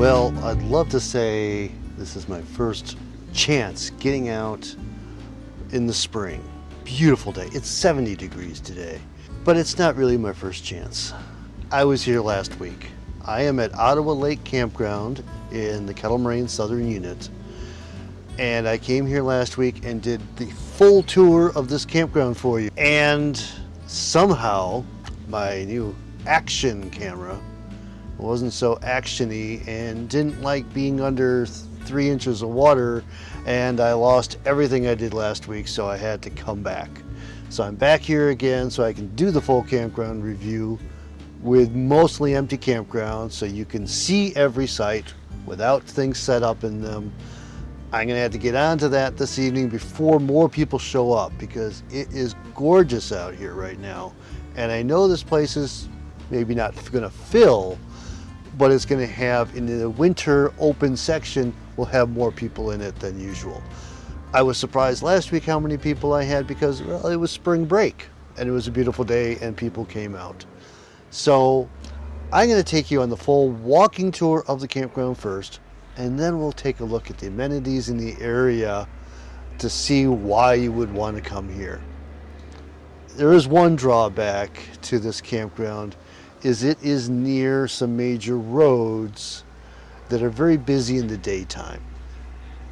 Well, I'd love to say this is my first chance getting out in the spring. Beautiful day. It's 70 degrees today, but it's not really my first chance. I was here last week. I am at Ottawa Lake Campground in the Kettle Moraine Southern Unit, and I came here last week and did the full tour of this campground for you. And somehow my new action camera wasn't so actiony and didn't like being under 3 inches of water, and I lost everything I did last week, so I had to come back. So I'm back here again so I can do the full campground review with mostly empty campgrounds so you can see every site without things set up in them. I'm gonna have to get onto that this evening before more people show up because it is gorgeous out here right now. And I know this place is maybe not gonna fill, but it's going to have, in the winter open section, will have more people in it than usual. I was surprised last week how many people I had because, well, it was spring break and it was a beautiful day and people came out. So I'm going to take you on the full walking tour of the campground first, and then we'll take a look at the amenities in the area to see why you would want to come here. There is one drawback to this campground, is it is near some major roads that are very busy in the daytime.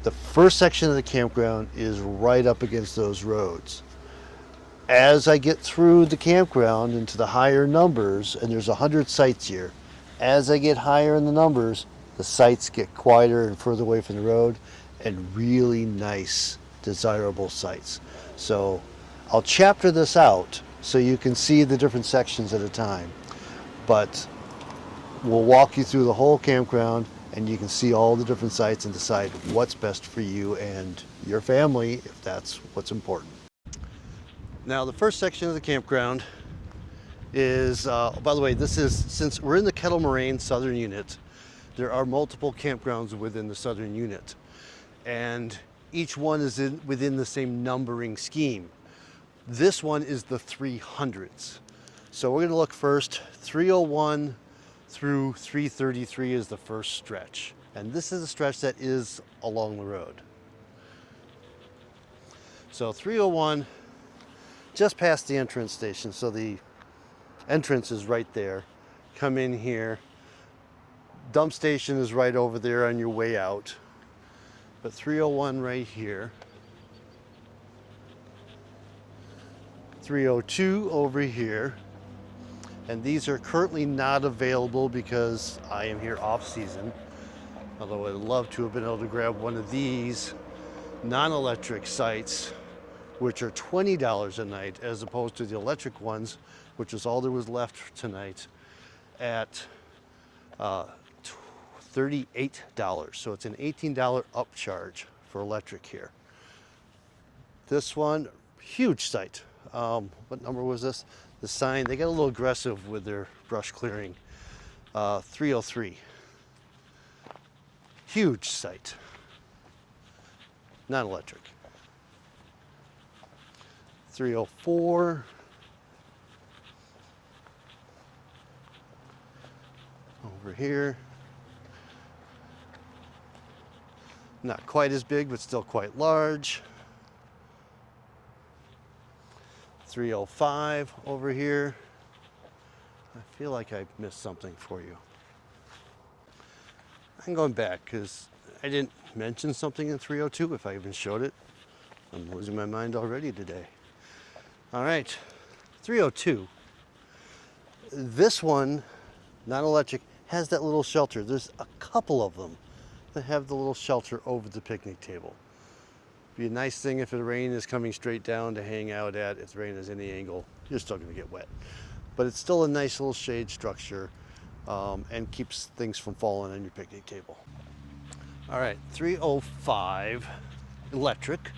The first section of the campground is right up against those roads. As I get through the campground into the higher numbers, and there's 100 sites here, as I get higher in the numbers, the sites get quieter and further away from the road, and really nice, desirable sites. So I'll chapter this out so you can see the different sections at a time. But we'll walk you through the whole campground and you can see all the different sites and decide what's best for you and your family if that's what's important. Now the first section of the campground is, by the way, this is, since we're in the Kettle Moraine Southern Unit, there are multiple campgrounds within the Southern Unit, and each one is within the same numbering scheme. This one is the 300s. So we're going to look first, 301 through 333 is the first stretch. And this is a stretch that is along the road. So 301, just past the entrance station. So the entrance is right there. Come in here. Dump station is right over there on your way out. But 301 right here. 302 over here. And these are currently not available because I am here off season. Although I'd love to have been able to grab one of these non-electric sites, which are $20 a night, as opposed to the electric ones, which is all there was left tonight, at $38. So it's an $18 upcharge for electric here. This one, huge site. What number was this? The sign, they got a little aggressive with their brush clearing. 303. Huge site. Not electric. 304. Over here. Not quite as big, but still quite large. 305 over here. I feel like I missed something for you. I'm going back because I didn't mention something in 302 if I even showed it. I'm losing my mind already today. All right, 302. This one, not electric, has that little shelter. There's a couple of them that have the little shelter over the picnic table. Be a nice thing if the rain is coming straight down to hang out at. If the rain is any angle, you're still going to get wet. But it's still a nice little shade structure and keeps things from falling on your picnic table. All right, 305 electric.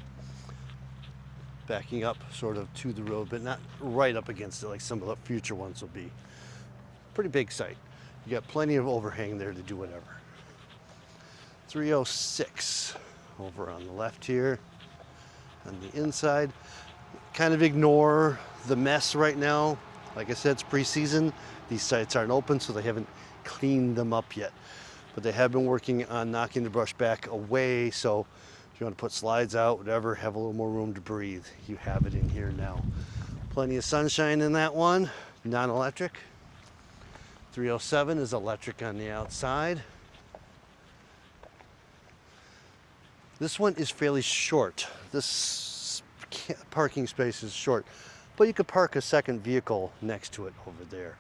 Backing up sort of to the road, but not right up against it like some of the future ones will be. Pretty big site. You got plenty of overhang there to do whatever. 306. Over on the left here, on the inside. Kind of ignore the mess right now. Like I said, it's preseason. These sites aren't open, so they haven't cleaned them up yet. but they have been working on knocking the brush back away, so if you want to put slides out, whatever, have a little more room to breathe, you have it in here now. Plenty of sunshine in that one, non-electric. 307 is electric on the outside. This one is fairly short. This parking space is short, but you could park a second vehicle next to it over there.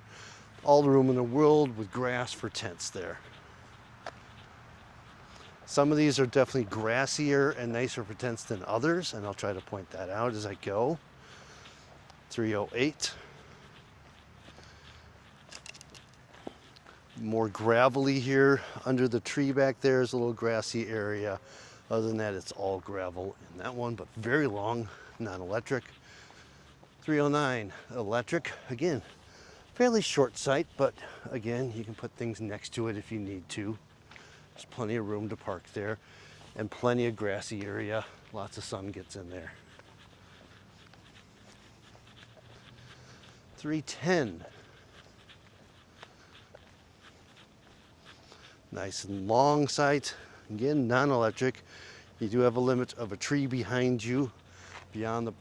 All the room in the world with grass for tents there. Some of these are definitely grassier and nicer for tents than others, and I'll try to point that out as I go. 308. More gravelly here. Under the tree back there is a little grassy area. Other than that, it's all gravel in that one, but very long, non-electric. 309, electric. Again, fairly short sight, but again, you can put things next to it if you need to. There's plenty of room to park there and plenty of grassy area. Lots of sun gets in there. 310. Nice and long sight. Again, non-electric. You do have a limit of a tree behind you beyond the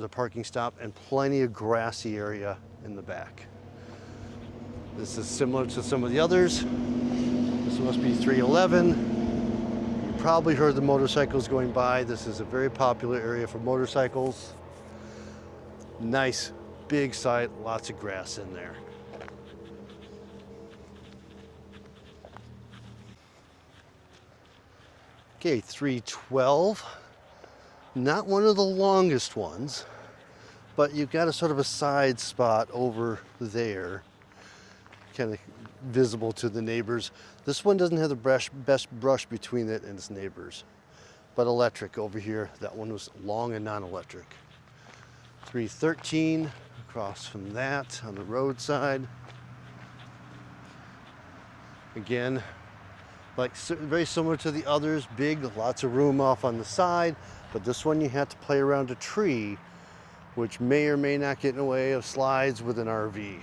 parking stop and plenty of grassy area in the back. This is similar to some of the others. This must be 311. You probably heard the motorcycles going by. This is a very popular area for motorcycles. Nice, big site, lots of grass in there. Okay, 312. Not one of the longest ones, but you've got a sort of a side spot over there, kind of visible to the neighbors. This one doesn't have the best brush between it and its neighbors, but electric over here. That one was long and non-electric. 313, across from that on the roadside. Again, like very similar to the others, big, lots of room off on the side, but this one you have to play around a tree, which may or may not get in the way of slides with an RV.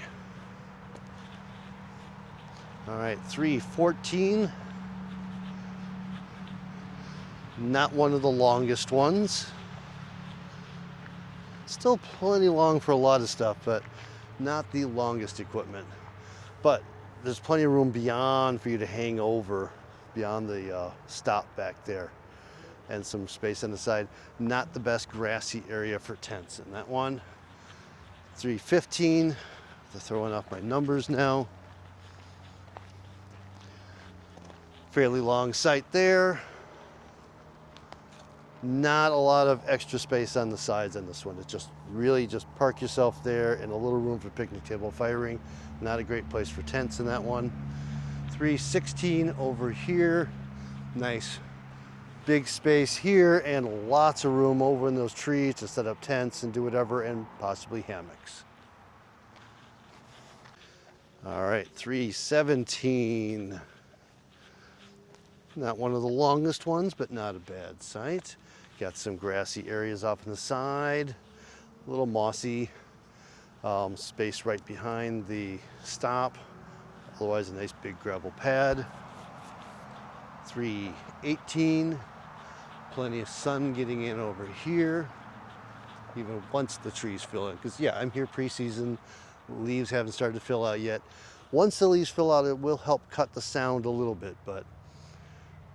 All right, 314. Not one of the longest ones. Still plenty long for a lot of stuff, but not the longest equipment. But there's plenty of room beyond for you to hang over, beyond the stop back there, and some space on the side. Not the best grassy area for tents in that one. 315, they're throwing off my numbers now. Fairly long site there. Not a lot of extra space on the sides on this one. It's just really just park yourself there and a little room for picnic table firing. Not a great place for tents in that one. 316 over here. Nice big space here and lots of room over in those trees to set up tents and do whatever, and possibly hammocks. All right, 317. Not one of the longest ones, but not a bad site. Got some grassy areas off on the side, a little mossy space right behind the stop. Otherwise, a nice big gravel pad. 318, plenty of sun getting in over here, even once the trees fill in. Because yeah, I'm here preseason, leaves haven't started to fill out yet. Once the leaves fill out, it will help cut the sound a little bit, but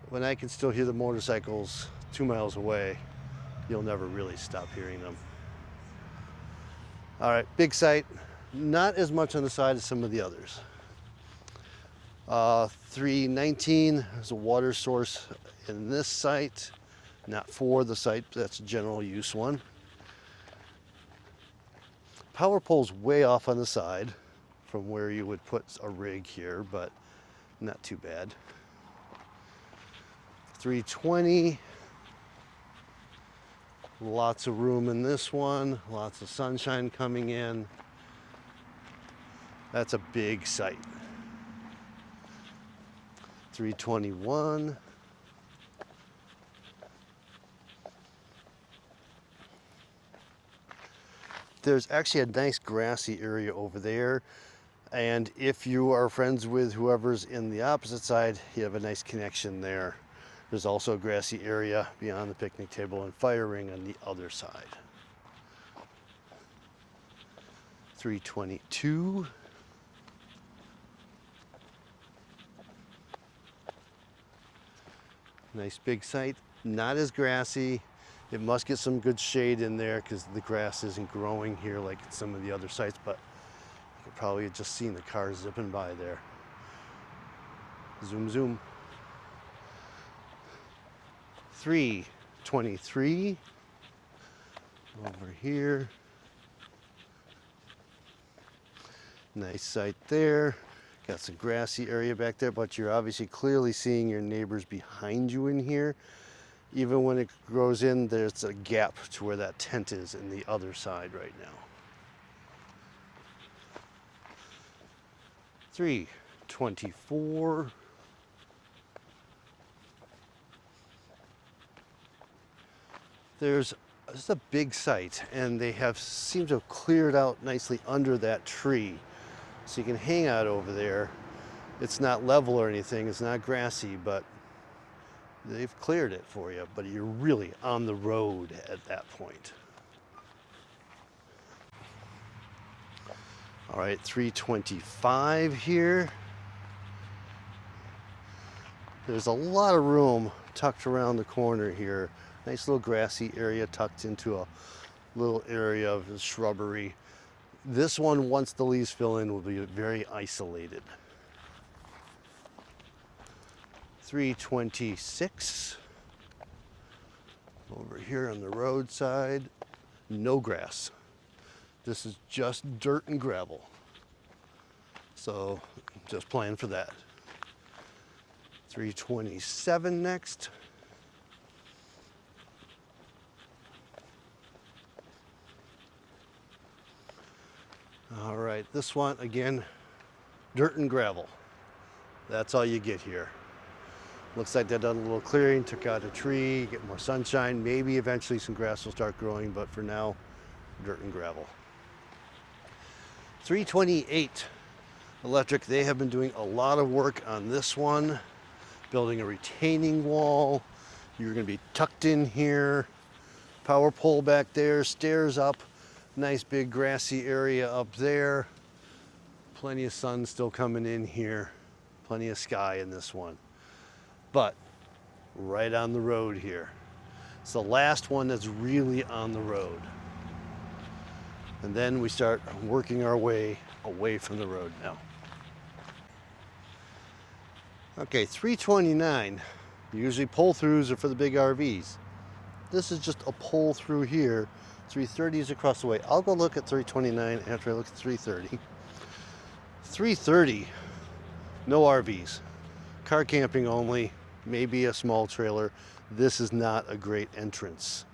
when I can still hear the motorcycles 2 miles away, you'll never really stop hearing them. All right, big site. Not as much on the side as some of the others. 319, there's a water source in this site. Not for the site, but that's a general use one. Power pole's way off on the side from where you would put a rig here, but not too bad. 320, lots of room in this one, lots of sunshine coming in. That's a big site. 321. There's actually a nice grassy area over there. And if you are friends with whoever's in the opposite side, you have a nice connection there. There's also a grassy area beyond the picnic table and fire ring on the other side. 322. Nice big site, not as grassy. It must get some good shade in there because the grass isn't growing here like at some of the other sites, but you could probably have just seen the cars zipping by there. Zoom, zoom. 323 over here. Nice site there. Got some grassy area back there, but you're obviously clearly seeing your neighbors behind you in here. Even when it grows in, there's a gap to where that tent is in the other side right now. 324. There's just a big site, and they seem to have cleared out nicely under that tree. So you can hang out over there. It's not level or anything, it's not grassy, but they've cleared it for you, but you're really on the road at that point. All right, 325 here. There's a lot of room tucked around the corner here. Nice little grassy area tucked into a little area of shrubbery. This one, once the leaves fill in, will be very isolated. 326. Over here on the roadside, no grass. This is just dirt and gravel. So just plan for that. 327 next. All right, this one, again, dirt and gravel. That's all you get here. Looks like they've done a little clearing, took out a tree, get more sunshine. Maybe eventually some grass will start growing, but for now, dirt and gravel. 328 electric. They have been doing a lot of work on this one, building a retaining wall. You're going to be tucked in here. Power pole back there, stairs up. Nice big grassy area up there. Plenty of sun still coming in here. Plenty of sky in this one. But right on the road here. It's the last one that's really on the road. And then we start working our way away from the road now. Okay, 329. Usually pull-throughs are for the big RVs. This is just a pull-through here. 330 is across the way. I'll go look at 329 after I look at 330. 330, no RVs. Car camping only, maybe a small trailer. This is not a great entrance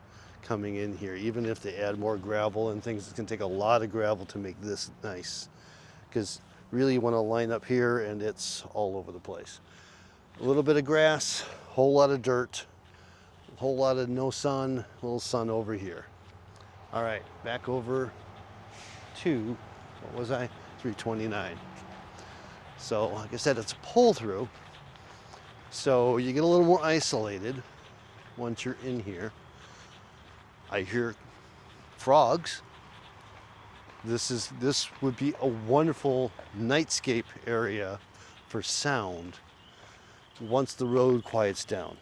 coming in here. Even if they add more gravel and things, it's gonna take a lot of gravel to make this nice. Because really you wanna line up here and it's all over the place. A little bit of grass, whole lot of dirt, a whole lot of no sun, a little sun over here. All right, back over to, what was I? 329. So, like I said, it's a pull through. So you get a little more isolated once you're in here. I hear frogs. This would be a wonderful nightscape area for sound once the road quiets down.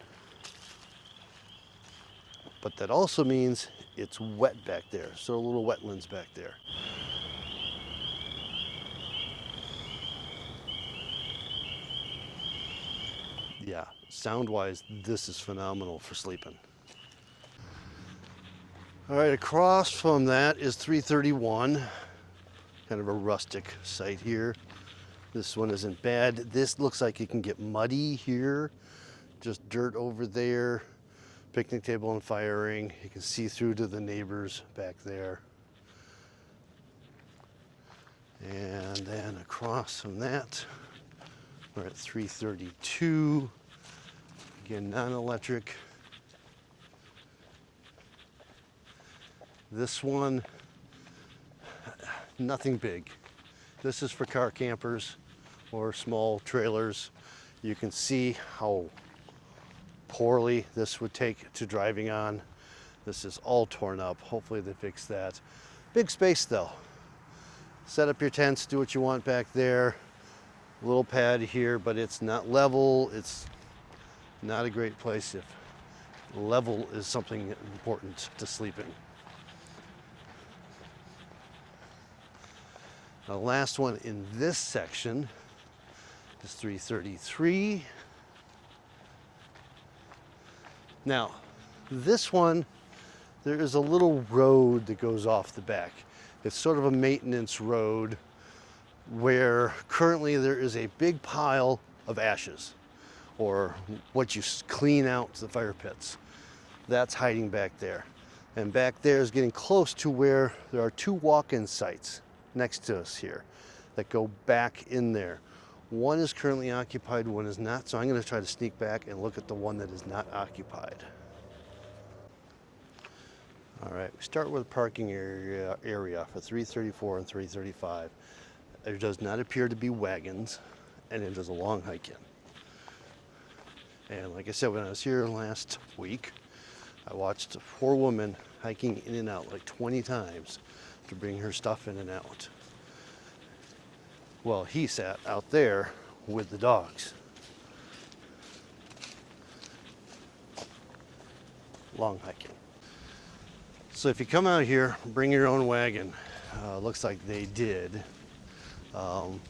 But that also means it's wet back there, so a little wetlands back there. Yeah, sound-wise, this is phenomenal for sleeping. All right, across from that is 331, kind of a rustic site here. This one isn't bad. This looks like it can get muddy here, just dirt over there. Picnic table and fire ring. You can see through to the neighbors back there. And then across from that, we're at 332. Again, non-electric. This one, nothing big. This is for car campers or small trailers. You can see how poorly this would take to driving on. This is all torn up. Hopefully they fix that. Big space though. Set up your tents, do what you want back there. A little pad here, but it's not level. It's not a great place if level is something important to sleep in. The last one in this section is 333. Now, this one, there is a little road that goes off the back. It's sort of a maintenance road where currently there is a big pile of ashes, or what you clean out the fire pits. That's hiding back there. And back there is getting close to where there are two walk-in sites next to us here that go back in there. One is currently occupied, one is not, so I'm going to try to sneak back and look at the one that is not occupied. All right, we start with parking area for 334 and 335. There does not appear to be wagons, and it is a long hike in. And like I said, when I was here last week, I watched a poor woman hiking in and out like 20 times to bring her stuff in and out. Well, he sat out there with the dogs. Long hiking. So if you come out here, bring your own wagon. Looks like they did. The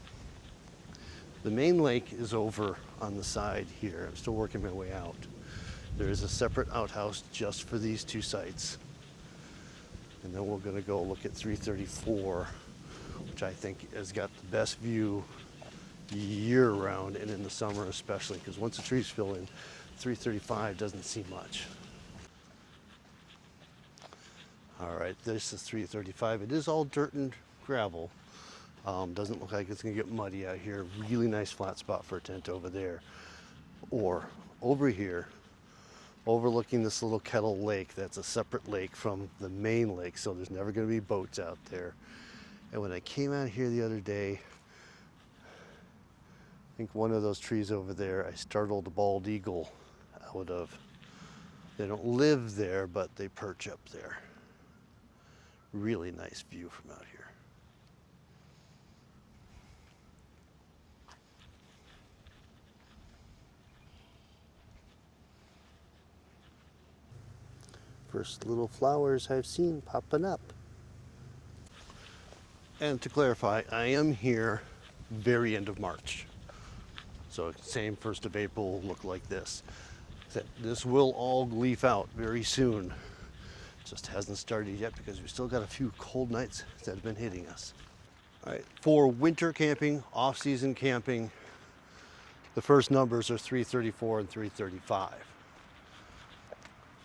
main lake is over on the side here. I'm still working my way out. There is a separate outhouse just for these two sites. And then we're gonna go look at 334, which I think has got the best view year round and in the summer especially, because once the trees fill in, 335 doesn't see much. All right, this is 335. It is all dirt and gravel. Doesn't look like it's gonna get muddy out here. Really nice flat spot for a tent over there. Or over here, overlooking this little Kettle lake. That's a separate lake from the main lake, so there's never going to be boats out there. And when I came out here the other day, I think one of those trees over there, I startled a bald eagle out of. They don't live there, but they perch up there. Really nice view from out here. First little flowers I've seen popping up. And to clarify, I am here very end of March. So same 1st of April look like this. This will all leaf out very soon. Just hasn't started yet because we've still got a few cold nights that have been hitting us. All right, for winter camping, off-season camping, the first numbers are 334 and 335.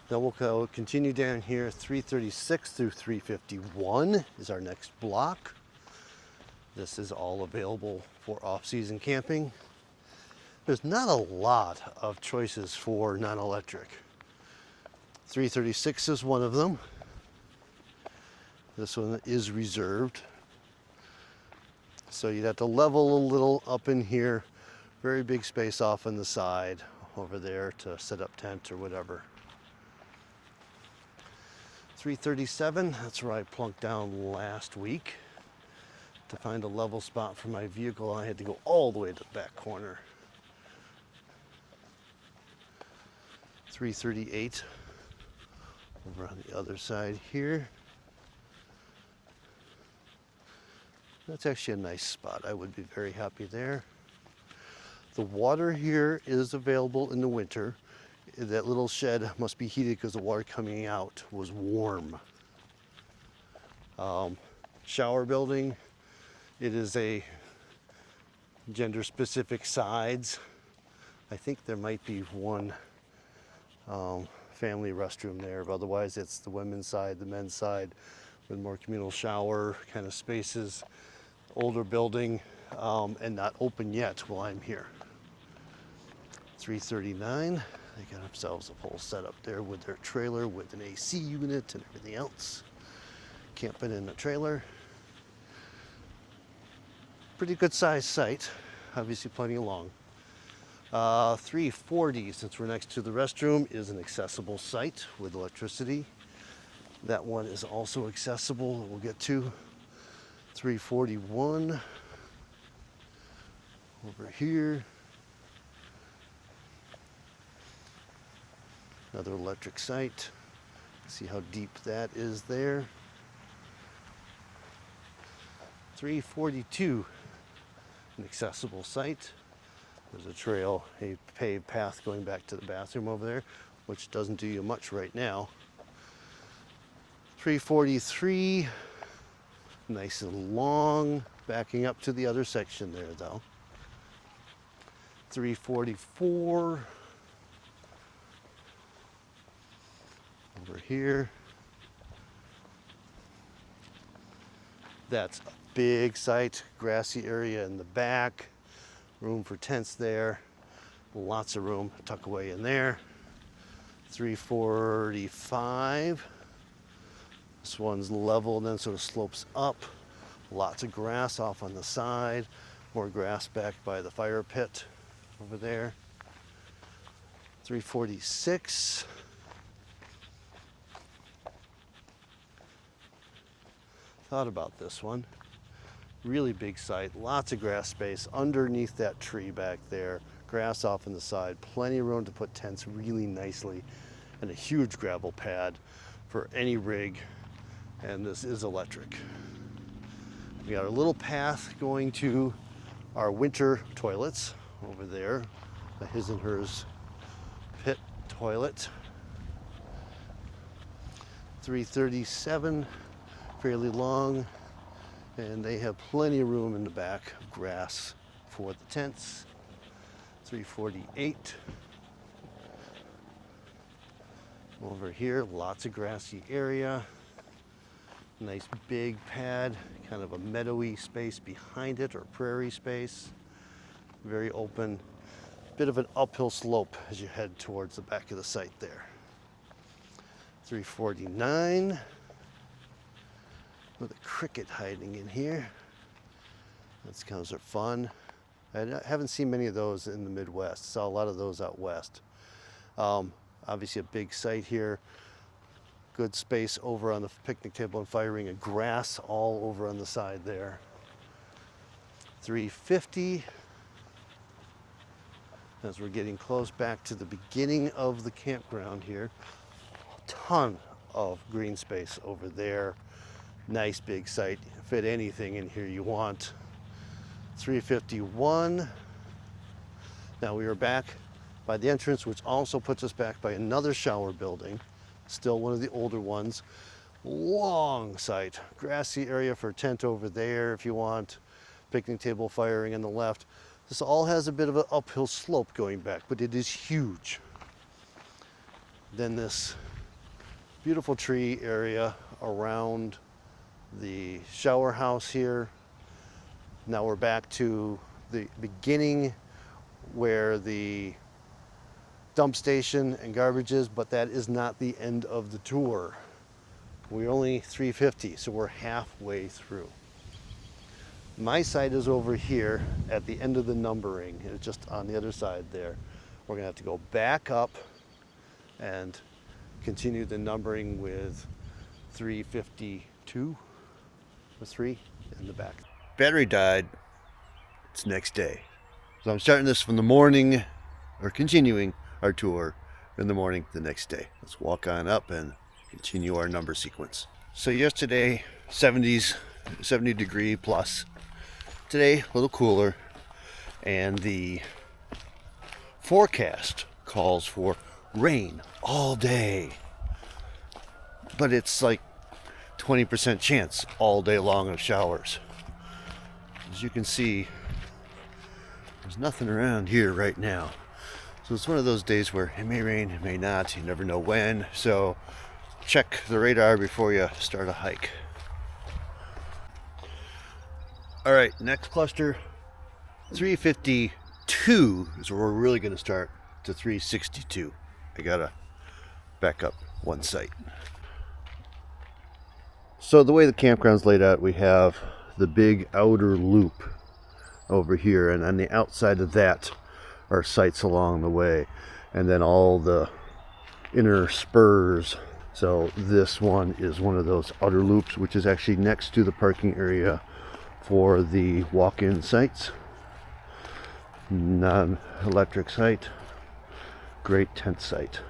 Then we'll go continue down here. 336 through 351 is our next block. This is all available for off-season camping. There's not a lot of choices for non-electric. 336 is one of them. This one is reserved. So you'd have to level a little up in here. Very big space off on the side over there to set up tent or whatever. 337, that's where I plunked down last week. To find a level spot for my vehicle, I had to go all the way to the back corner. 338, over on the other side here. That's actually a nice spot. I would be very happy there. The water here is available in the winter. That little shed must be heated because the water coming out was warm. Shower building. It is a gender-specific sides. I think there might be one family restroom there, but otherwise it's the women's side, the men's side, with more communal shower kind of spaces. Older building and not open yet while I'm here. 339. They got themselves a whole setup there with their trailer with an AC unit and everything else. Camping in a trailer. pretty good sized site, obviously plenty long. 340, since we're next to the restroom, is an accessible site with electricity. That one is also accessible, we'll get to. 341, over here. Another electric site. See how deep that is there. 342, an accessible site. There's a trail, a paved path going back to the bathroom over there, which doesn't do you much right now. 343, nice and long, backing up to the other section there though. 344, over here. That's a big site, grassy area in the back, room for tents there, lots of room, tuck away in there. 345, this one's level and then sort of slopes up, lots of grass off on the side, more grass back by the fire pit over there. 346, thought about this one. Really big site, lots of grass space underneath that tree back there, grass off on the side, plenty of room to put tents really nicely, and a huge gravel pad for any rig, and this is electric. We got a little path going to our winter toilets over there, the his and hers pit toilet. 337, fairly long, and they have plenty of room in the back of grass for the tents. 348, over here, lots of grassy area, nice big pad, kind of a meadowy space behind it, or prairie space, very open, bit of an uphill slope as you head towards the back of the site there. 349, with a cricket hiding in here. Those kinds are fun. I haven't seen many of those in the Midwest. Saw a lot of those out west. Obviously a big site here. Good space over on the picnic table and fire ring, and grass all over on the side there. 350. As we're getting close back to the beginning of the campground here, a ton of green space over there. Nice big site, fit anything in here you want. 351. Now we are back by the entrance, which also puts us back by another shower building, still one of the older ones. Long site, grassy area for a tent over there if you want, picnic table, firing on the left. This all has a bit of an uphill slope going back, but it is huge. Then this beautiful tree area around the shower house here. Now we're back to the beginning where the dump station and garbage is, but that is not the end of the tour. We're only 350, so we're halfway through. My site is over here at the end of the numbering. It's just on the other side there. We're gonna have to go back up and continue the numbering with 352 or 3 in the back. Battery died. It's next day. So I'm starting this from the morning, or continuing our tour in the morning the next day. Let's walk on up and continue our number sequence. So yesterday, 70s, 70 degree plus. Today, a little cooler, and the forecast calls for rain all day. But it's like 20% chance all day long of showers. As you can see, there's nothing around here right now. So it's one of those days where it may rain, it may not, you never know when. So check the radar before you start a hike. All right, next cluster, 352 is where we're really gonna start to 362. I gotta back up one site. So the way the campground's laid out, we have the big outer loop over here, and on the outside of that are sites along the way, and then all the inner spurs. So this one is one of those outer loops, which is actually next to the parking area for the walk-in sites. Non-electric site, great tent site.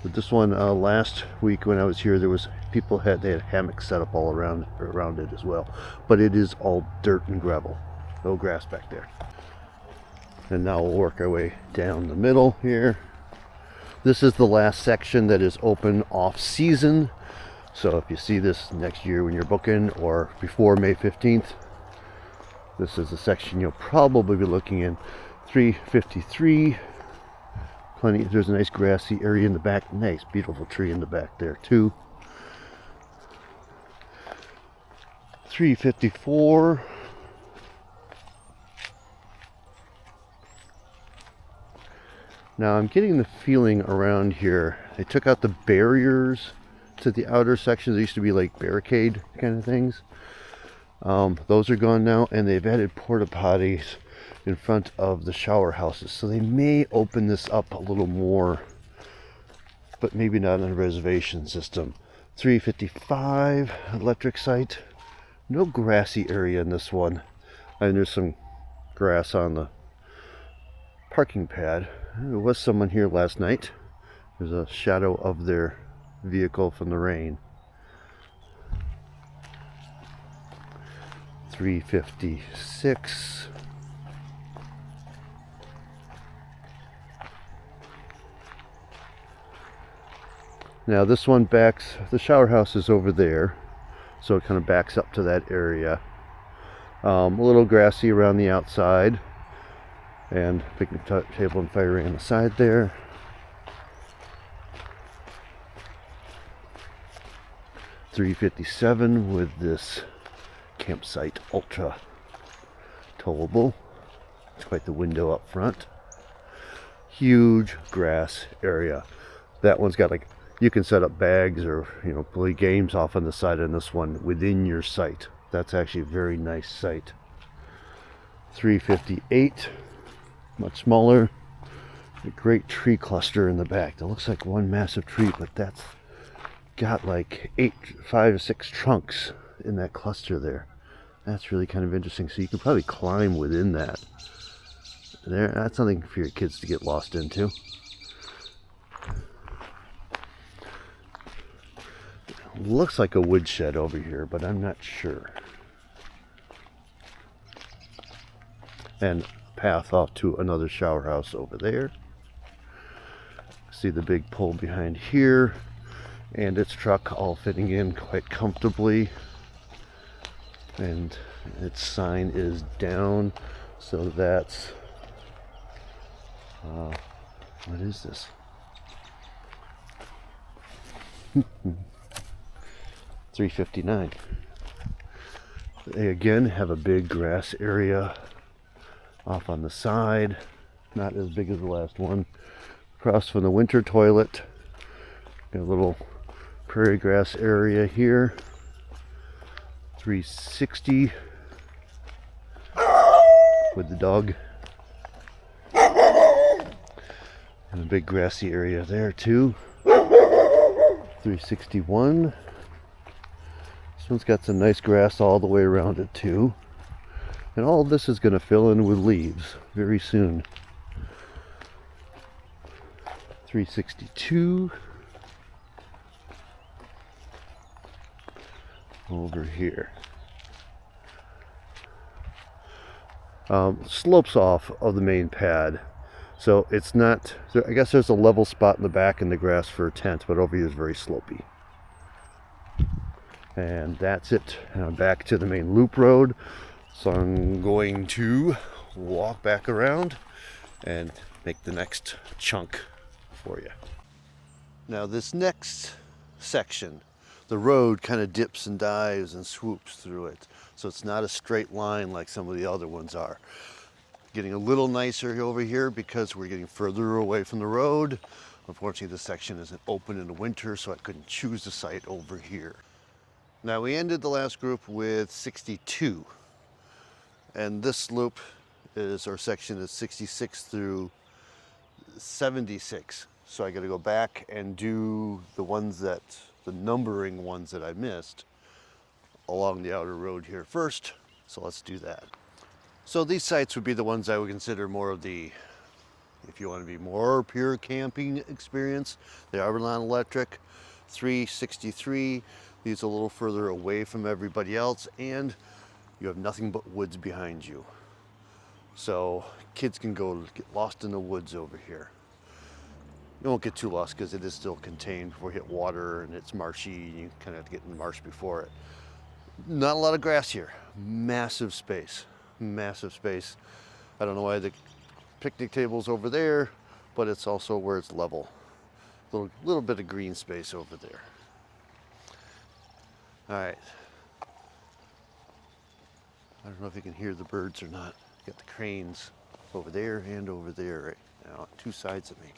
But this one, last week when I was here, there was they had hammocks set up all around it as well. But it is all dirt and gravel, no grass back there. And now we'll work our way down the middle here. This is the last section that is open off season. So if you see this next year when you're booking or before May 15th, this is the section you'll probably be looking in. 353. There's a nice grassy area in the back. Nice, beautiful tree in the back there too. 354. Now I'm getting the feeling around here, they took out the barriers to the outer sections. There used to be like barricade kind of things. Those are gone now, and they've added porta potties in front of the shower houses. So they may open this up a little more, but maybe not on a reservation system. 355 electric site. No grassy area in this one. And there's some grass on the parking pad. There was someone here last night. There's a shadow of their vehicle from the rain. 356. Now this one backs, the shower house is over there, so it kind of backs up to that area. A little grassy around the outside, and picnic table and fire ring on the side there. $357 with this campsite ultra towable. It's quite the window up front. Huge grass area. That one's got like, you can set up bags or play games off on the side on this one within your site. That's actually a very nice site. 358, much smaller. A great tree cluster in the back. That looks like one massive tree, but that's got like 5 or 6 trunks in that cluster there. That's really kind of interesting. So you can probably climb within that. That's something for your kids to get lost into. Looks like a woodshed over here, but I'm not sure. And path off to another shower house over there. See the big pole behind here, and its truck all fitting in quite comfortably. And its sign is down, so that's what is this? 359. They again have a big grass area off on the side, not as big as the last one. Across from the winter toilet, got a little prairie grass area here. 360 with the dog, and a big grassy area there too. 361. This one's got some nice grass all the way around it too. And all of this is going to fill in with leaves very soon. 362. Over here. Slopes off of the main pad. So it's not, I guess there's a level spot in the back in the grass for a tent, but over here is very slopey. And that's it. Back to the main loop road. So I'm going to walk back around and make the next chunk for you. Now this next section, the road kind of dips and dives and swoops through it. So it's not a straight line like some of the other ones are. Getting a little nicer over here because we're getting further away from the road. Unfortunately, this section isn't open in the winter, so I couldn't choose the site over here. Now we ended the last group with 62. And this loop is, or section is 66 through 76. So I got to go back and do the ones that, the numbering ones that I missed along the outer road here first. So let's do that. So these sites would be the ones I would consider more of the, if you want to be more pure camping experience, they are non-electric. 363, these a little further away from everybody else, and you have nothing but woods behind you. So kids can go get lost in the woods over here. You won't get too lost because it is still contained before you hit water and it's marshy. You kind of have to get in the marsh before it. Not a lot of grass here. Massive space. Massive space. I don't know why the picnic table's over there, but it's also where it's level. Little bit of green space over there. All right. I don't know if you can hear the birds or not. Got the cranes over there and over there right now, on two sides of me.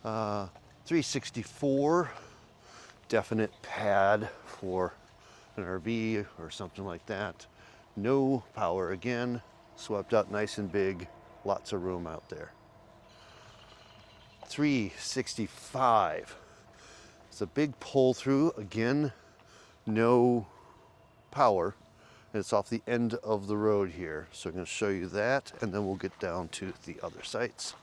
364, definite pad for an RV or something like that. No power again, swept out nice and big, lots of room out there. 365, it's a big pull through, again, no power. It's off the end of the road here. So I'm going to show you that, and then we'll get down to the other sites.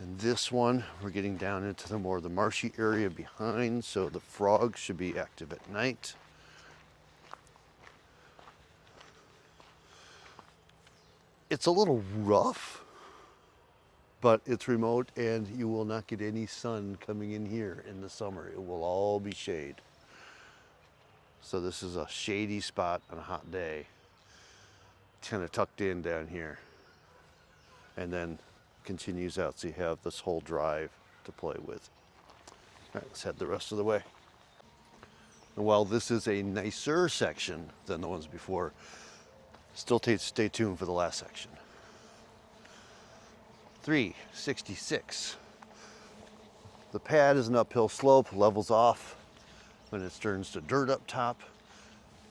And this one, we're getting down into the more of the marshy area behind, so the frogs should be active at night. It's a little rough, but it's remote and you will not get any sun coming in here in the summer. It will all be shade. So this is a shady spot on a hot day, kind of tucked in down here. And then continues out, so you have this whole drive to play with. All right, let's head the rest of the way. And while this is a nicer section than the ones before, still stay tuned for the last section. 366. The pad is an uphill slope, levels off when it turns to dirt up top.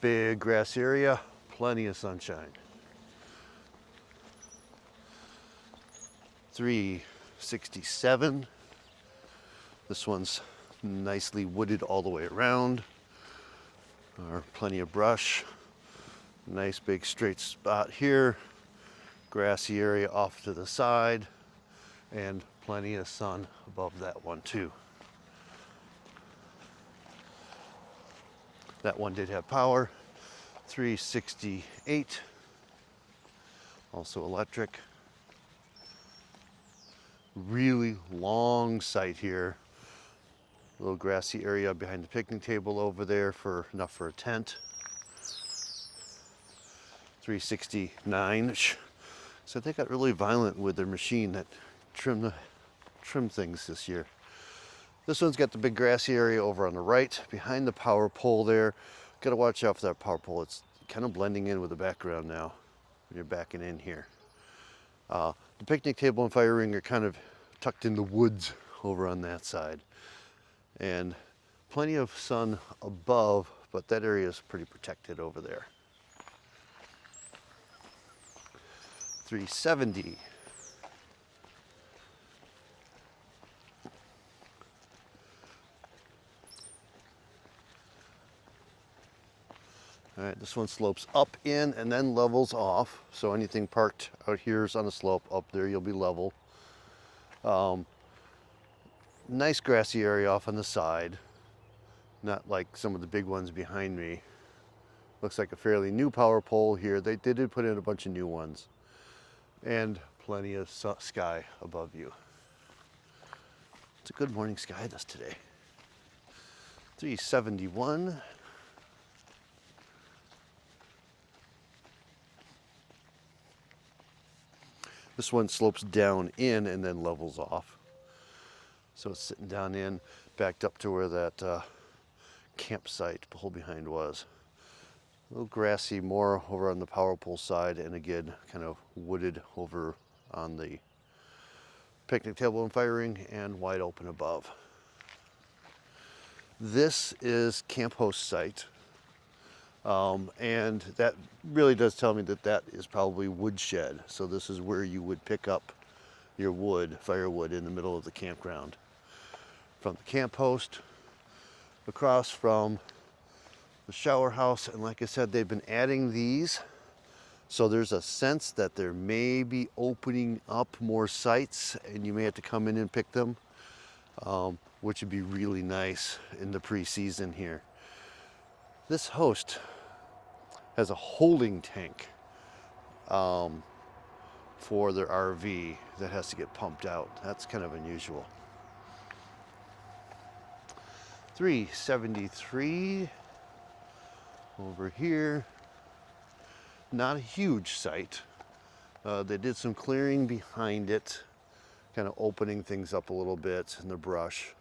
Big grass area, plenty of sunshine. 367. This one's nicely wooded all the way around. Plenty of brush. Nice big straight spot here. Grassy area off to the side. And plenty of sun above that one too. That one did have power. 368. Also electric. Really long site here. A little grassy area behind the picnic table over there for enough for a tent. 369. So they got really violent with their machine that trim things this year. This one's got the big grassy area over on the right behind the power pole there. Got to watch out for that power pole. It's kind of blending in with the background now when you're backing in here. The picnic table and fire ring are kind of tucked in the woods over on that side. And plenty of sun above, but that area is pretty protected over there. 370. All right, this one slopes up in and then levels off. So anything parked out here is on the slope. Up there you'll be level. Nice grassy area off on the side. Not like some of the big ones behind me. Looks like a fairly new power pole here. They did put in a bunch of new ones. And plenty of sky above you. It's a good morning sky this today. 371. This one slopes down in and then levels off. So it's sitting down in, backed up to where that campsite hole behind was. A little grassy more over on the power pole side, and again, kind of wooded over on the picnic table and fire ring, and wide open above. This is camp host site. And that really does tell me that that is probably woodshed. So this is where you would pick up your wood, firewood, in the middle of the campground. From the camp host, across from the shower house, and like I said, they've been adding these. So there's a sense that there may be opening up more sites, and you may have to come in and pick them, which would be really nice in the preseason here. This host has a holding tank for their RV that has to get pumped out. That's kind of unusual. 373 over here. Not a huge site. They did some clearing behind it, kind of opening things up a little bit in the brush.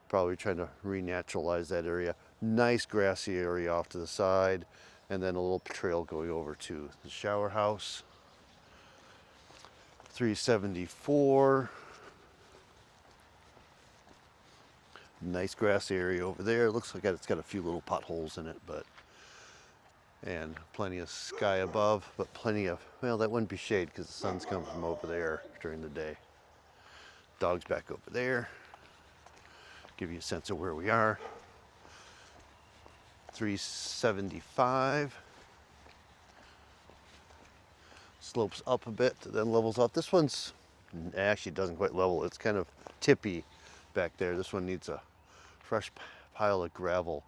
Probably trying to renaturalize that area. Nice grassy area off to the side, and then a little trail going over to the shower house. 374. Nice grassy area over there. Looks like it's got a few little potholes in it, and plenty of sky above, but plenty of, well, that wouldn't be shade because the sun's coming from over there during the day. Dog's back over there. Give you a sense of where we are. 375. Slopes up a bit, then levels out. This one's actually doesn't quite level. It's kind of tippy back there. This one needs a fresh pile of gravel.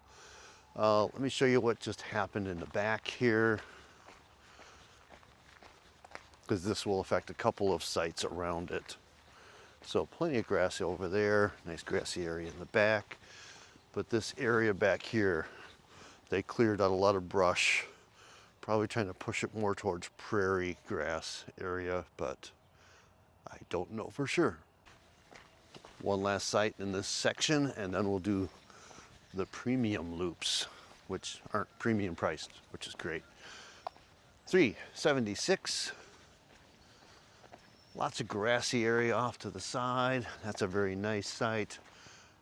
Let me show you what just happened in the back here, because this will affect a couple of sites around it. So plenty of grass over there, nice grassy area in the back. But this area back here, they cleared out a lot of brush, probably trying to push it more towards prairie grass area, but I don't know for sure. One last site in this section, and then we'll do the premium loops, which aren't premium priced, which is great. 376. Lots of grassy area off to the side. That's a very nice site.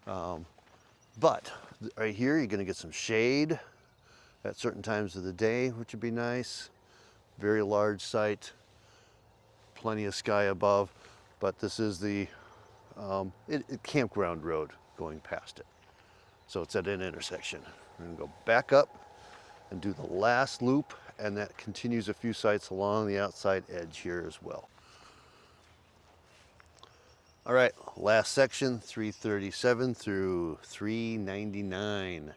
But right here, you're gonna get some shade at certain times of the day, which would be nice. Very large site, plenty of sky above, but this is the campground road going past it. So it's at an intersection. We're gonna go back up and do the last loop, and that continues a few sites along the outside edge here as well. All right, last section, 337 through 399.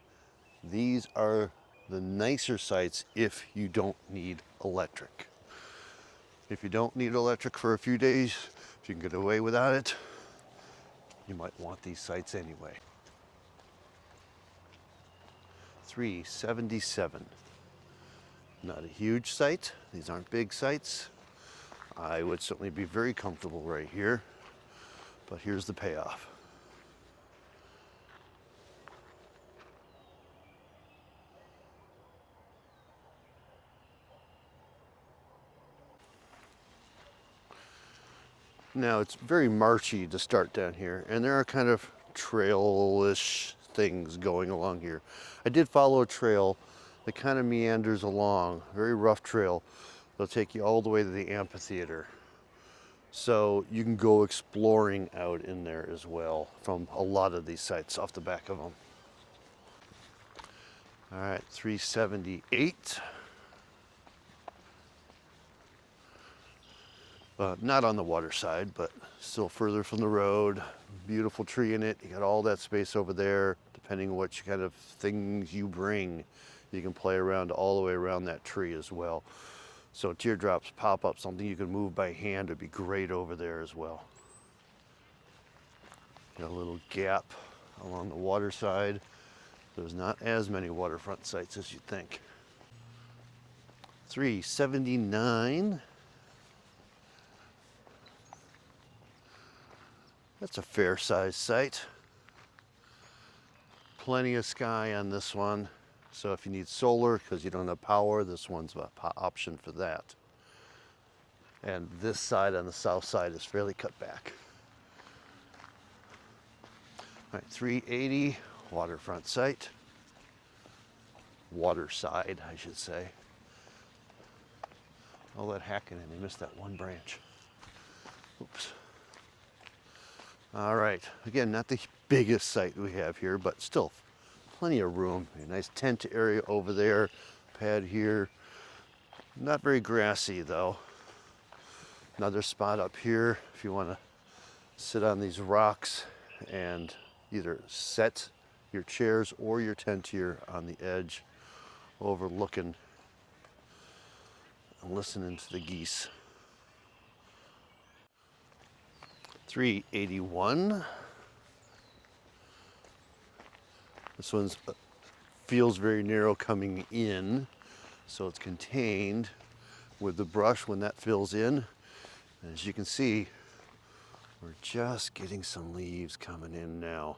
These are the nicer sites if you don't need electric. If you don't need electric for a few days, if you can get away without it, you might want these sites anyway. 377. Not a huge site. These aren't big sites. I would certainly be very comfortable right here, but here's the payoff. Now it's very marshy to start down here, and there are kind of trail-ish things going along here. I did follow a trail that kind of meanders along, very rough trail. They'll take you all the way to the amphitheater. So you can go exploring out in there as well from a lot of these sites off the back of them. All right, 378. Not on the water side, but still further from the road. Beautiful tree in it. You got all that space over there. Depending on what kind of things you bring, you can play around all the way around that tree as well. So teardrops, pop up, something you can move by hand would be great over there as well. Got a little gap along the water side. There's not as many waterfront sites as you'd think. 379. That's a fair sized site. Plenty of sky on this one. So if you need solar because you don't have power, this one's an option for that. And this side on the south side is fairly cut back. All right, 380 waterfront site. Water side, I should say. All that hacking and they missed that one branch. Oops. All right, again, not the biggest site we have here, but still plenty of room. A nice tent area over there, pad here. Not very grassy though. Another spot up here if you want to sit on these rocks and either set your chairs or your tent here on the edge, overlooking and listening to the geese. 381. This one feels very narrow coming in, so it's contained with the brush when that fills in. And as you can see, we're just getting some leaves coming in now.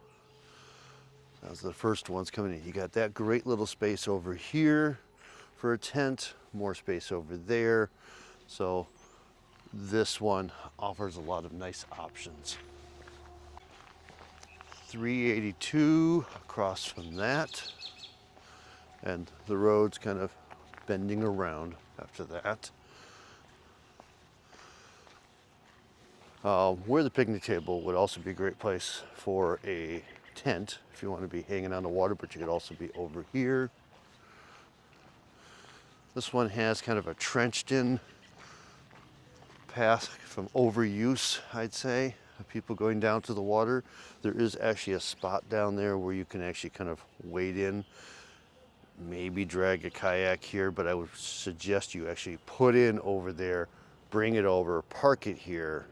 That's the first ones coming in. You got that great little space over here for a tent, more space over there. So this one offers a lot of nice options. 382 across from that. And the road's kind of bending around after that. Where the picnic table would also be a great place for a tent if you want to be hanging on the water, but you could also be over here. This one has kind of a trenched in path from overuse, I'd say, of people going down to the water. There is actually a spot down there where you can actually kind of wade in, maybe drag a kayak here, but I would suggest you actually put in over there, bring it over, park it here,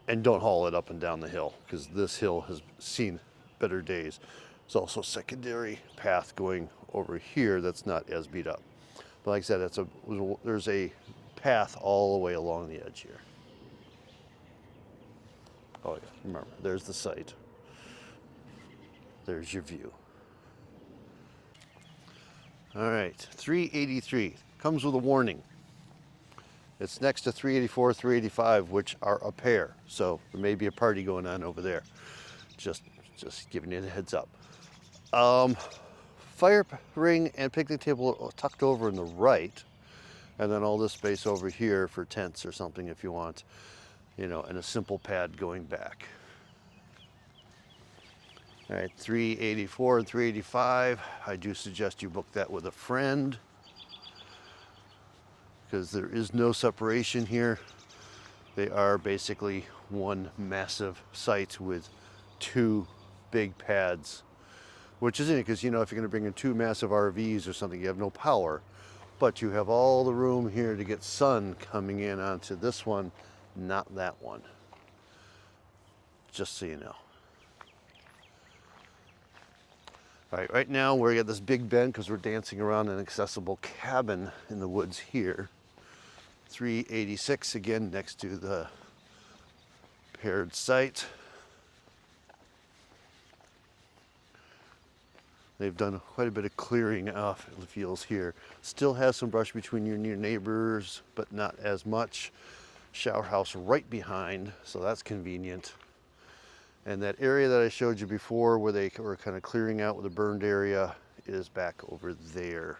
and don't haul it up and down the hill, because this hill has seen better days. There's also a secondary path going over here that's not as beat up. But like I said, there's a path all the way along the edge here. Oh yeah, remember, there's the site. There's your view. All right, 383 comes with a warning. It's next to 384, 385, which are a pair. So there may be a party going on over there. Just giving you the heads up. Fire ring and picnic table tucked over in the right. And then all this space over here for tents or something if you want, you know, and a simple pad going back. All right, 384 and 385. I do suggest you book that with a friend, because there is no separation here. They are basically one massive site with two big pads, which is in it because, you know, if you're going to bring in two massive RVs or something, you have no power, but you have all the room here to get sun coming in onto this one, not that one. Just so you know. All right, right now we're at this big bend because we're dancing around an accessible cabin in the woods here. 386 again next to the paired site. They've done quite a bit of clearing off the fields here. Still has some brush between you and your neighbors, but not as much. Shower house right behind, so that's convenient. And that area that I showed you before where they were kind of clearing out with the burned area is back over there,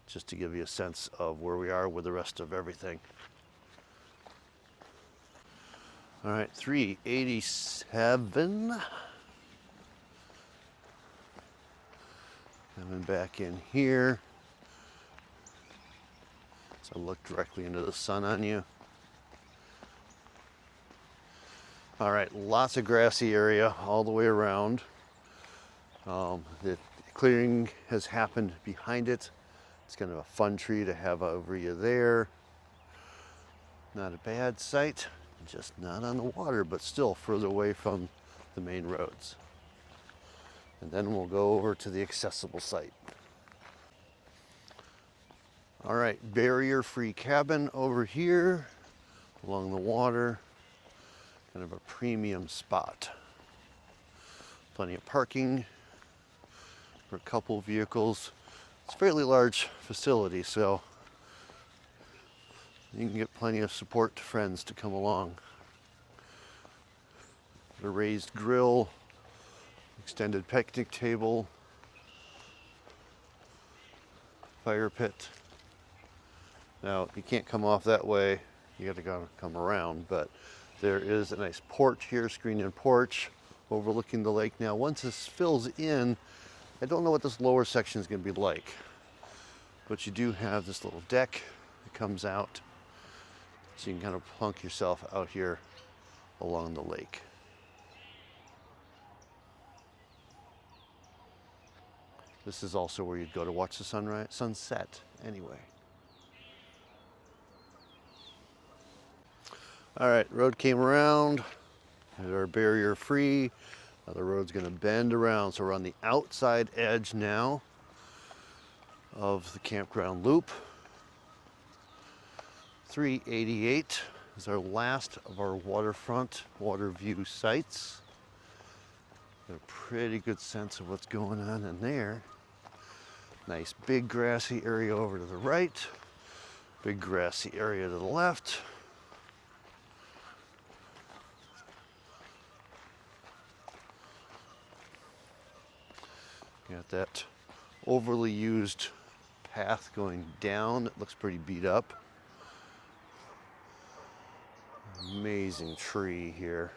just to give you a sense of where we are with the rest of everything. All right, 387. Coming back in here. So look directly into the sun on you. All right, lots of grassy area all the way around. The clearing has happened behind it. It's kind of a fun tree to have over you there. Not a bad site, just not on the water, but still further away from the main roads. And then we'll go over to the accessible site. All right, barrier-free cabin over here along the water. Kind of a premium spot. Plenty of parking for a couple vehicles. It's a fairly large facility, so you can get plenty of support friends to come along. A raised grill, extended picnic table, fire pit. Now you can't come off that way, you got to come around, but there is a nice porch here, screened-in porch overlooking the lake. Now once this fills in, I don't know what this lower section is going to be like, but you do have this little deck that comes out, so you can kind of plunk yourself out here along the lake. This is also where you'd go to watch the sunset anyway. All right, road came around. They're barrier free. Now the road's gonna bend around. So we're on the outside edge now of the campground loop. 388 is our last of our waterfront water view sites. Got a pretty good sense of what's going on in there. Nice big grassy area over to the right. Big grassy area to the left. Got that overly used path going down. It looks pretty beat up. Amazing tree here,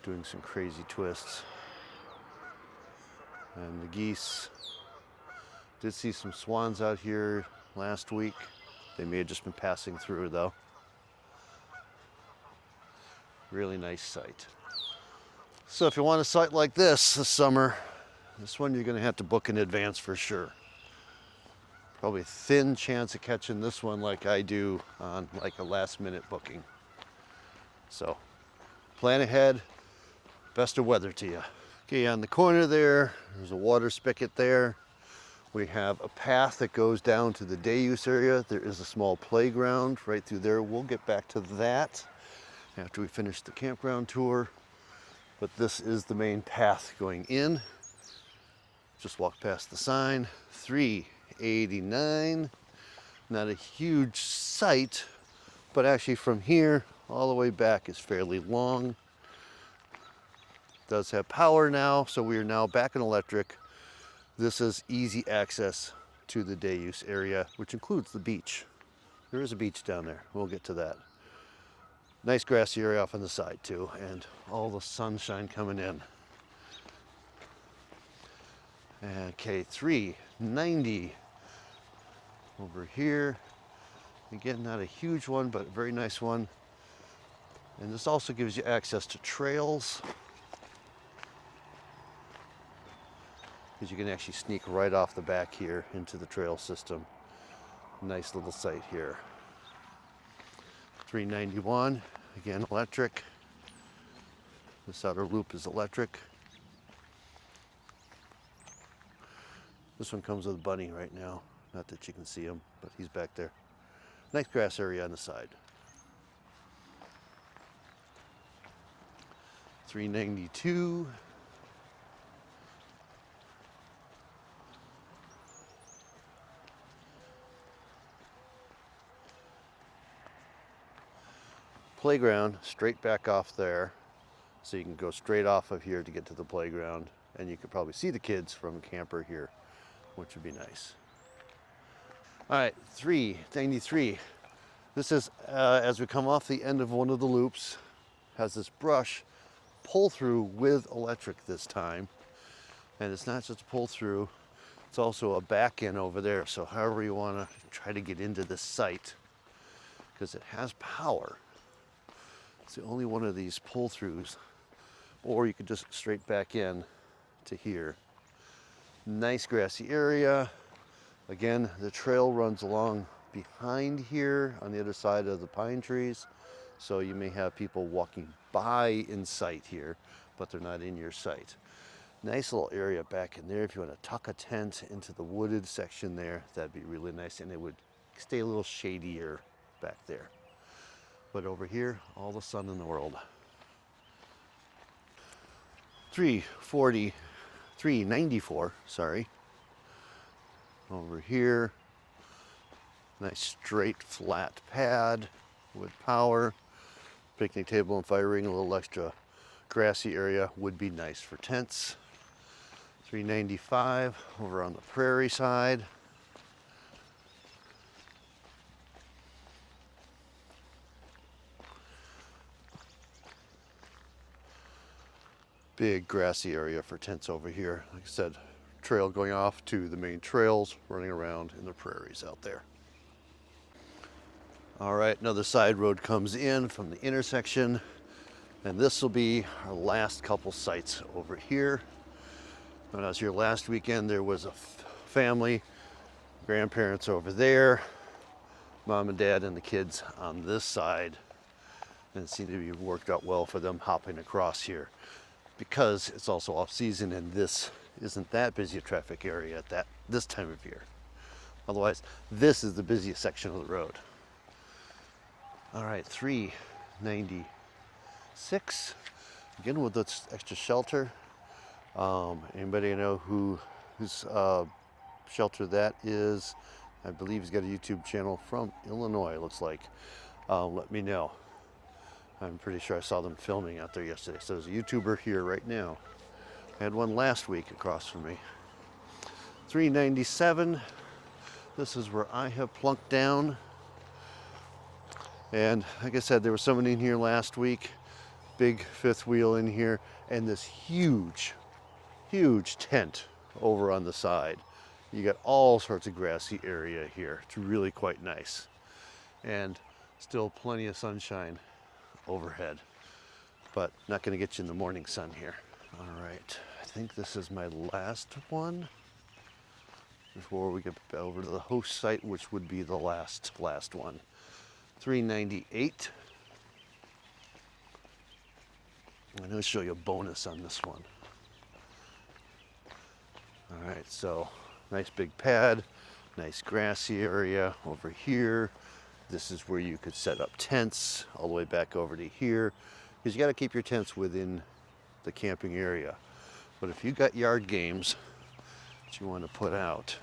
doing some crazy twists. And the geese, did see some swans out here last week. They may have just been passing through though. Really nice site. So if you want a site like this summer, this one you're going to have to book in advance for sure. Probably a thin chance of catching this one like I do on like a last minute booking. So plan ahead. Best of weather to you. Okay, on the corner there's a water spigot there. We have a path that goes down to the day use area. There is a small playground right through there. We'll get back to that after we finish the campground tour. But this is the main path going in. Just walk past the sign. 389. Not a huge site, but actually from here all the way back is fairly long. It does have power now, so we are now back in electric. This is easy access to the day use area, which includes the beach. There is a beach down there. We'll get to that. Nice grassy area off on the side too, and all the sunshine coming in. And K390 over here. Again, not a huge one, but a very nice one. And this also gives you access to trails, because you can actually sneak right off the back here into the trail system. Nice little site here. 391, again electric. This outer loop is electric. This one comes with a bunny right now. Not that you can see him, but he's back there. Nice grass area on the side. 392. Playground straight back off there, so you can go straight off of here to get to the playground, and you could probably see the kids from a camper here, which would be nice. All right, 393. This is as we come off the end of one of the loops, has this brush pull through with electric this time, and it's not just a pull through, it's also a back in over there. So however you want to try to get into this site, because it has power. It's the only one of these pull throughs, or you could just straight back in to here. Nice grassy area. Again, the trail runs along behind here on the other side of the pine trees. So you may have people walking by in sight here, but they're not in your sight. Nice little area back in there. If you want to tuck a tent into the wooded section there, that'd be really nice, and it would stay a little shadier back there. But over here, all the sun in the world. 394, sorry. Over here, nice straight flat pad with power. Picnic table and fire ring, a little extra grassy area would be nice for tents. $3.95 over on the prairie side. Big grassy area for tents over here. Like I said, trail going off to the main trails, running around in the prairies out there. All right, another side road comes in from the intersection, and this will be our last couple sites over here. When I was here last weekend, there was a family, grandparents over there, mom and dad and the kids on this side, and it seemed to be worked out well for them hopping across here because it's also off season and this isn't that busy a traffic area at this time of year. Otherwise, this is the busiest section of the road. All right, $3.96. Again with this extra shelter. Anybody know whose shelter that is? I believe he's got a YouTube channel from Illinois, it looks like. Let me know. I'm pretty sure I saw them filming out there yesterday. So there's a YouTuber here right now. I had one last week across from me. $3.97. This is where I have plunked down. And like I said, there was someone in here last week, big fifth wheel in here, and this huge tent over on the side. You got all sorts of grassy area here. It's really quite nice. And still plenty of sunshine overhead, but not gonna get you in the morning sun here. All right, I think this is my last one before we get over to the host site, which would be the last one. $3.98. I'm going to show you a bonus on this one. All right, so nice big pad, nice grassy area over here. This is where you could set up tents all the way back over to here, because you got to keep your tents within the camping area. But if you got yard games that you want to put out,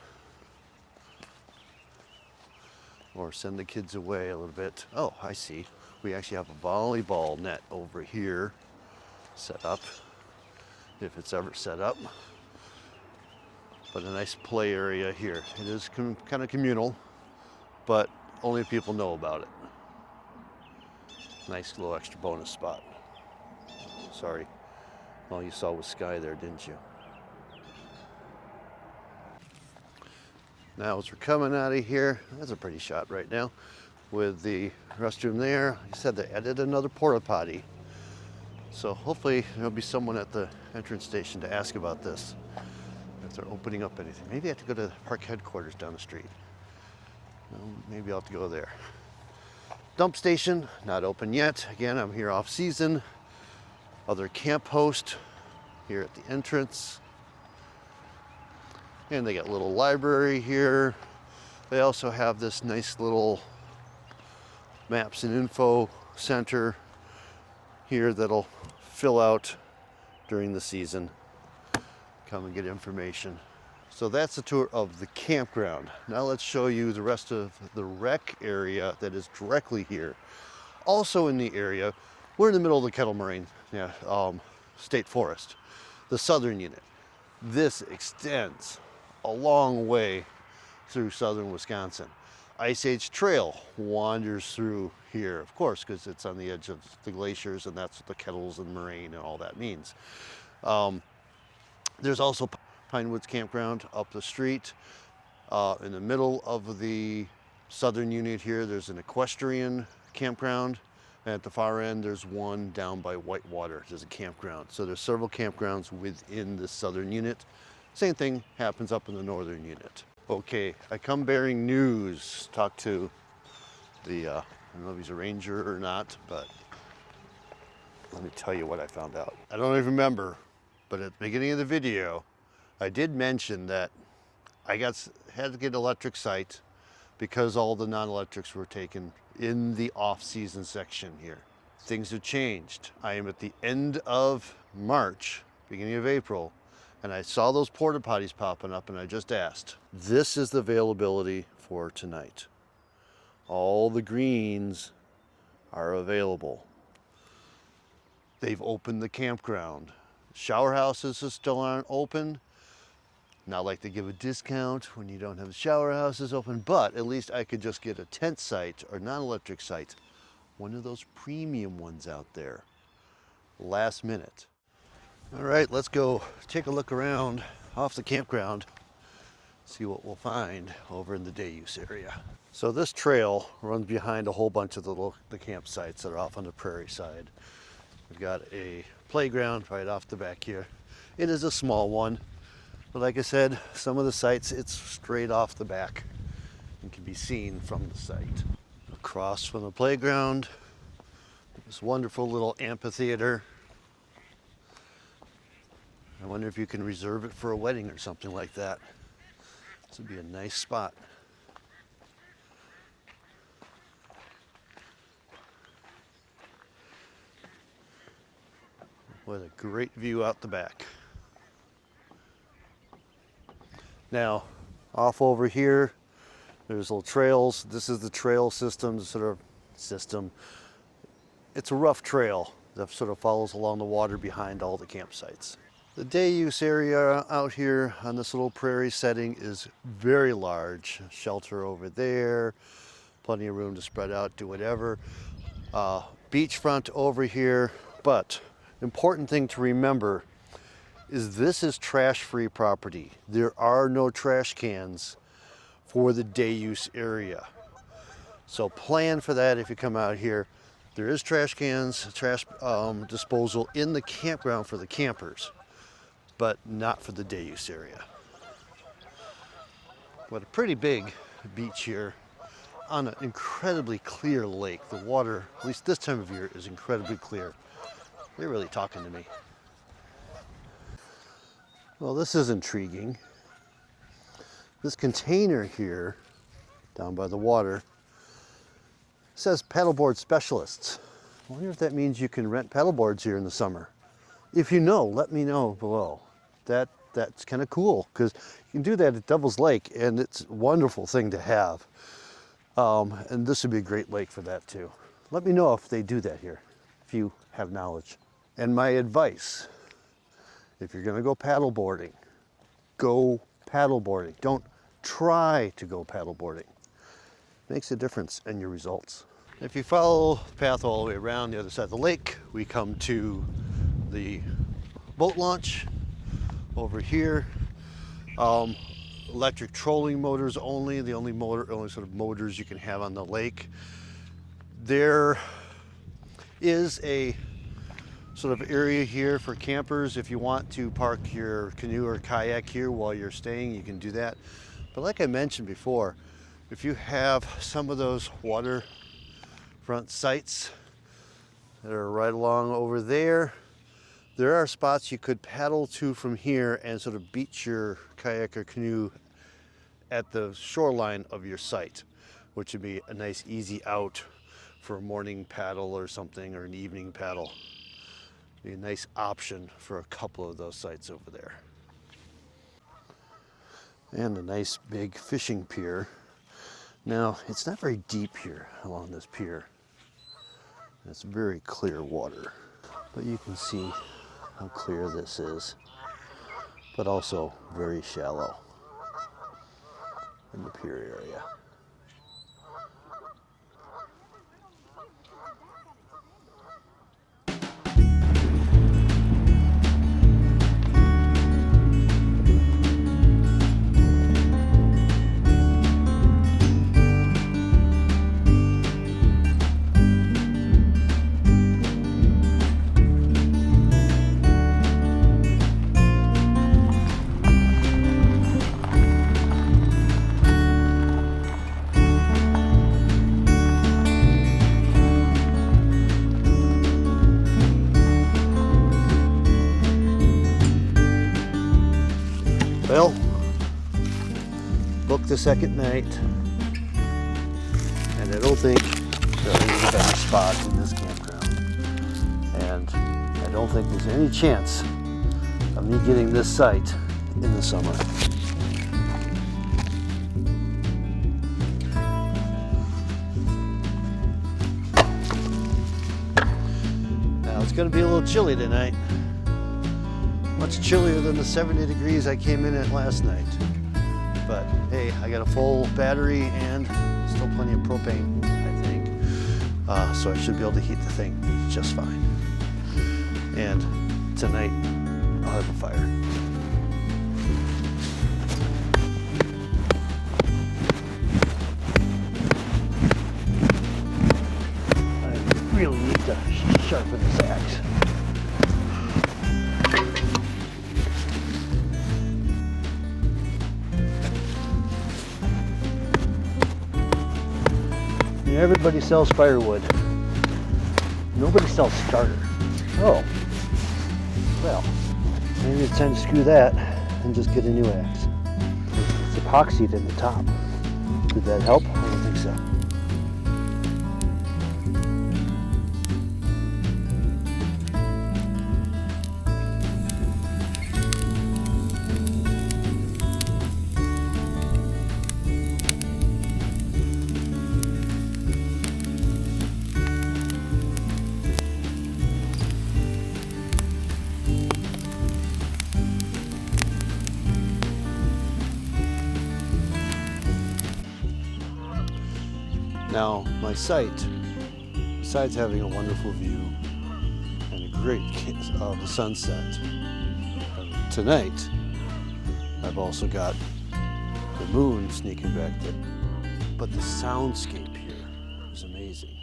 or send the kids away a little bit. Oh, I see. We actually have a volleyball net over here set up, if it's ever set up. But a nice play area here. It is kind of communal, but only people know about it. Nice little extra bonus spot. Sorry. All you saw was sky there, didn't you? Now as we're coming out of here, that's a pretty shot right now with the restroom there. Like I said, they added another porta potty. So hopefully there'll be someone at the entrance station to ask about this, if they're opening up anything. Maybe I have to go to the park headquarters down the street. Well, maybe I'll have to go there. Dump station, not open yet. Again, I'm here off season. Other camp host here at the entrance. And they got a little library here. They also have this nice little maps and info center here that'll fill out during the season. Come and get information. So that's the tour of the campground. Now let's show you the rest of the rec area that is directly here. Also in the area, we're in the middle of the Kettle Moraine State Forest, the southern unit. This extends a long way through southern Wisconsin. Ice Age Trail wanders through here, of course, because it's on the edge of the glaciers, and that's what the Kettles and Moraine and all that means. There's also Pine Woods Campground up the street. In the middle of the southern unit here, there's an equestrian campground. And at the far end, there's one down by Whitewater. There's a campground. So there's several campgrounds within the southern unit. Same thing happens up in the northern unit. Okay, I come bearing news. Talk to the, I don't know if he's a ranger or not, but let me tell you what I found out. I don't even remember, but at the beginning of the video, I did mention that I had to get an electric site because all the non-electrics were taken in the off-season section here. Things have changed. I am at the end of March, beginning of April, and I saw those porta potties popping up, and I just asked. This is the availability for tonight. All the greens are available. They've opened the campground. Shower houses still aren't open, Not like they give a discount when you don't have shower houses open, but at least I could just get a tent site or non-electric site, one of those premium ones out there, last minute. All right, let's go take a look around off the campground, see what we'll find over in the day use area. So this trail runs behind a whole bunch of the campsites that are off on the prairie side. We've got a playground right off the back here. It is a small one, but like I said, some of the sites, it's straight off the back and can be seen from the site. Across from the playground, this wonderful little amphitheater. I wonder if you can reserve it for a wedding or something like that. This would be a nice spot. What a great view out the back. Now, off over here, there's little trails. This is the trail system, system. It's a rough trail that sort of follows along the water behind all the campsites. The day use area out here on this little prairie setting is very large. Shelter over there, plenty of room to spread out, do whatever. Beachfront over here, but important thing to remember is this is trash-free property. There are no trash cans for the day use area. So plan for that if you come out here. There is trash cans, trash disposal in the campground for the campers, but not for the day use area. But a pretty big beach here on an incredibly clear lake. The water, at least this time of year, is incredibly clear. They're really talking to me. Well, this is intriguing. This container here, down by the water, says paddleboard specialists. I wonder if that means you can rent paddleboards here in the summer. If you know, let me know below. That's kind of cool, because you can do that at Devil's Lake, and it's a wonderful thing to have. And this would be a great lake for that too. Let me know if they do that here, if you have knowledge. And my advice, if you're gonna go paddleboarding, go paddleboarding. Don't try to go paddleboarding. It makes a difference in your results. If you follow the path all the way around the other side of the lake, we come to the boat launch over here. Electric trolling motors only, the only sort of motors you can have on the lake. There is a sort of area here for campers. If you want to park your canoe or kayak here while you're staying, you can do that. But like I mentioned before, if you have some of those waterfront sites that are right along over there, there are spots you could paddle to from here and sort of beach your kayak or canoe at the shoreline of your site, which would be a nice easy out for a morning paddle or something, or an evening paddle. Be a nice option for a couple of those sites over there. And a nice big fishing pier. Now, it's not very deep here along this pier. It's very clear water, but you can see how clear this is, but also very shallow in the pier area. Well, booked the second night, and I don't think there's any better spot in this campground. And I don't think there's any chance of me getting this site in the summer. Now it's going to be a little chilly tonight. much chillier than the 70 degrees I came in at last night. But hey, I got a full battery and still plenty of propane, I think. So I should be able to heat the thing just fine. And tonight, I'll have a fire. I really need to sharpen this axe. Everybody sells firewood. Nobody sells starter. Oh, well, maybe it's time to screw that and just get a new axe. It's epoxied in the top. Did that help? I don't think so. Now, my site, besides having a wonderful view and a great of the sunset, tonight I've also got the moon sneaking back there. But the soundscape here is amazing.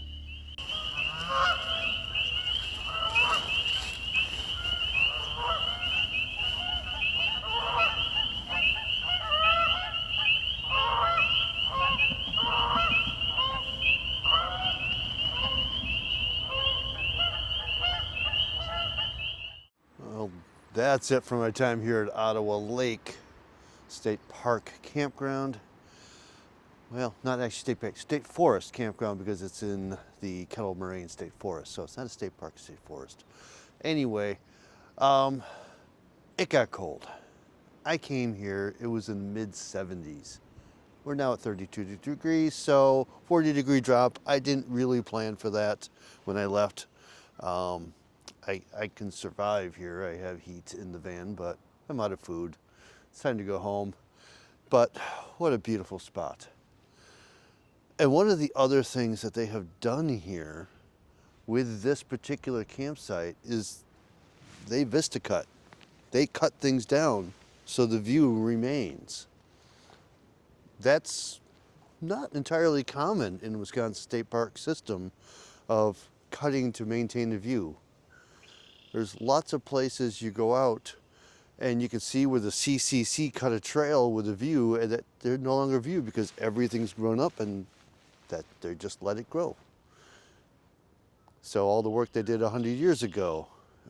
That's it for my time here at Ottawa Lake State Park Campground. Well, not actually State Park, State Forest Campground, because it's in the Kettle Moraine State Forest. So it's not a state park, state forest. Anyway, it got cold. I came here, it was in the mid 70s. We're now at 32 degrees, so 40-degree drop. I didn't really plan for that when I left. I can survive here. I have heat in the van, but I'm out of food. It's time to go home. But what a beautiful spot. And one of the other things that they have done here with this particular campsite is they vista cut. They cut things down so the view remains. That's not entirely common in the Wisconsin State Park system of cutting to maintain the view. There's lots of places you go out and you can see where the CCC cut a trail with a view and that they're no longer viewed because everything's grown up and that they just let it grow. So all the work they did 100 years ago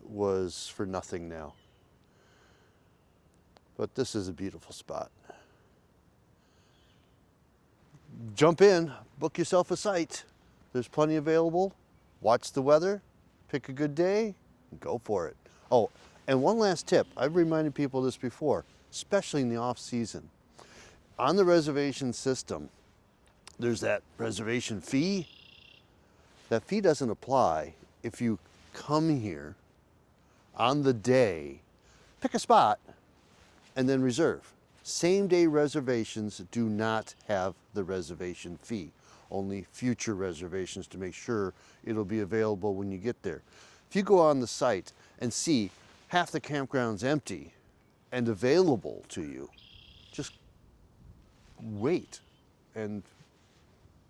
was for nothing now. But this is a beautiful spot. Jump in, book yourself a site. There's plenty available. Watch the weather, pick a good day, and go for it. Oh, and one last tip. I've reminded people this before, especially in the off season. On the reservation system, there's that reservation fee. That fee doesn't apply if you come here on the day, pick a spot, and then reserve. Same day reservations do not have the reservation fee. Only future reservations to make sure it'll be available when you get there. If you go on the site and see half the campground's empty and available to you, just wait and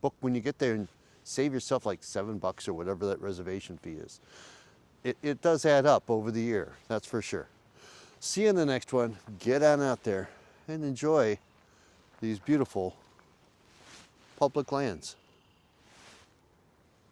book when you get there and save yourself like $7 or whatever that reservation fee is. It does add up over the year, that's for sure. See you in the next one. Get on out there and enjoy these beautiful public lands.